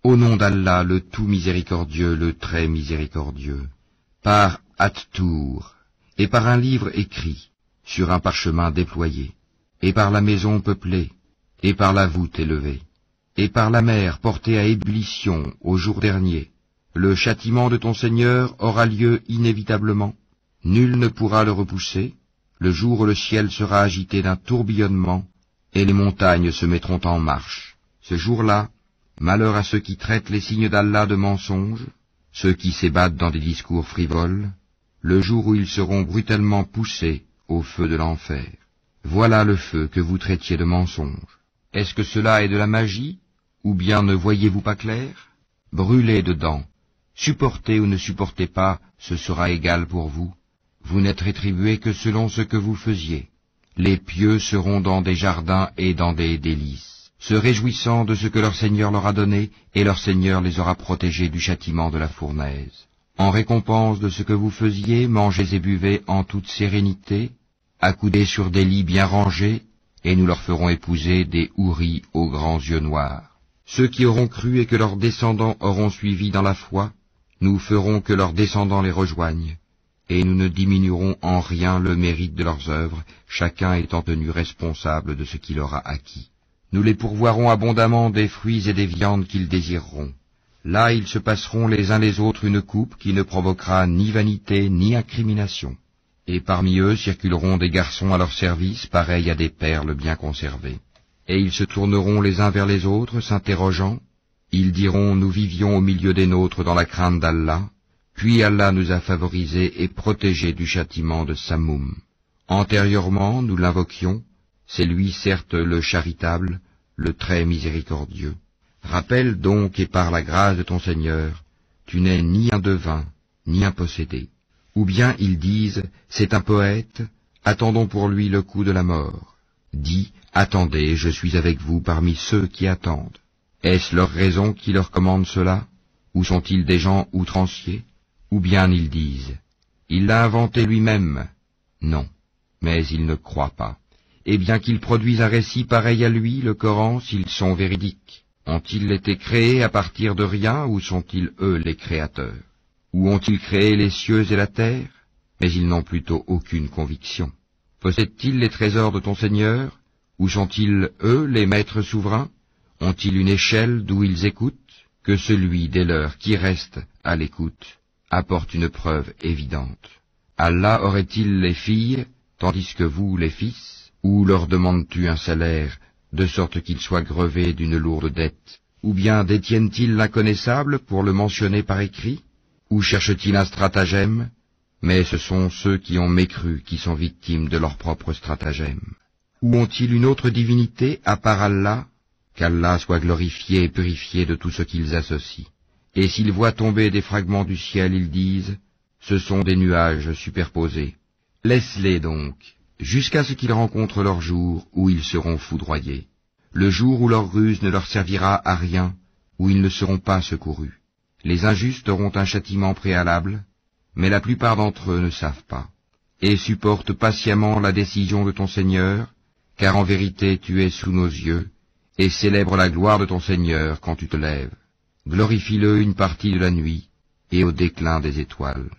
Au nom d'Allah, le tout miséricordieux, le très miséricordieux, par At-Tour, et par un livre écrit, sur un parchemin déployé, et par la maison peuplée, et par la voûte élevée, et par la mer portée à ébullition au jour dernier, le châtiment de ton Seigneur aura lieu inévitablement, nul ne pourra le repousser, le jour où le ciel sera agité d'un tourbillonnement, et les montagnes se mettront en marche. Ce jour-là, malheur à ceux qui traitent les signes d'Allah de mensonges, ceux qui s'ébattent dans des discours frivoles, le jour où ils seront brutalement poussés au feu de l'enfer. Voilà le feu que vous traitiez de mensonge. Est-ce que cela est de la magie, ou bien ne voyez-vous pas clair? Brûlez dedans. Supportez ou ne supportez pas, ce sera égal pour vous. Vous n'êtes rétribués que selon ce que vous faisiez. Les pieux seront dans des jardins et dans des délices, se réjouissant de ce que leur Seigneur leur a donné, et leur Seigneur les aura protégés du châtiment de la fournaise. En récompense de ce que vous faisiez, mangez et buvez en toute sérénité, accoudés sur des lits bien rangés, et nous leur ferons épouser des houris aux grands yeux noirs. Ceux qui auront cru et que leurs descendants auront suivi dans la foi, nous ferons que leurs descendants les rejoignent, et nous ne diminuerons en rien le mérite de leurs œuvres, chacun étant tenu responsable de ce qu'il aura acquis. Nous les pourvoirons abondamment des fruits et des viandes qu'ils désireront. Là ils se passeront les uns les autres une coupe qui ne provoquera ni vanité ni incrimination. Et parmi eux circuleront des garçons à leur service, pareils à des perles bien conservées. Et ils se tourneront les uns vers les autres, s'interrogeant. Ils diront, nous vivions au milieu des nôtres dans la crainte d'Allah, puis Allah nous a favorisés et protégés du châtiment de Samoum. Antérieurement, nous l'invoquions, c'est lui certes le charitable, le très miséricordieux. Rappelle donc, et par la grâce de ton Seigneur, tu n'es ni un devin, ni un possédé. Ou bien ils disent, c'est un poète, attendons pour lui le coup de la mort. Dis, attendez, je suis avec vous parmi ceux qui attendent. Est-ce leur raison qui leur commande cela? Ou sont-ils des gens outranciers? Ou bien ils disent, il l'a inventé lui-même. Non, mais ils ne croient pas. Et bien qu'ils produisent un récit pareil à lui, le Coran, s'ils sont véridiques, ont-ils été créés à partir de rien, ou sont-ils eux les créateurs? Ou ont-ils créé les cieux et la terre? Mais ils n'ont plutôt aucune conviction. Possèdent-ils les trésors de ton Seigneur? Ou sont-ils, eux, les maîtres souverains? Ont-ils une échelle d'où ils écoutent? Que celui des leurs qui reste à l'écoute apporte une preuve évidente. Allah aurait-il les filles, tandis que vous les fils? Ou leur demandes-tu un salaire, de sorte qu'ils soient grevés d'une lourde dette? Ou bien détiennent-ils l'inconnaissable pour le mentionner par écrit? Ou cherchent-ils un stratagème? Mais ce sont ceux qui ont mécru qui sont victimes de leur propre stratagème. Ou ont-ils une autre divinité à part Allah? Qu'Allah soit glorifié et purifié de tout ce qu'ils associent. Et s'ils voient tomber des fragments du ciel, ils disent, ce sont des nuages superposés. Laisse-les donc, jusqu'à ce qu'ils rencontrent leur jour où ils seront foudroyés. Le jour où leur ruse ne leur servira à rien, où ils ne seront pas secourus. Les injustes auront un châtiment préalable, mais la plupart d'entre eux ne savent pas. Et supporte patiemment la décision de ton Seigneur, car en vérité tu es sous nos yeux, et célèbre la gloire de ton Seigneur quand tu te lèves. Glorifie-le une partie de la nuit, et au déclin des étoiles.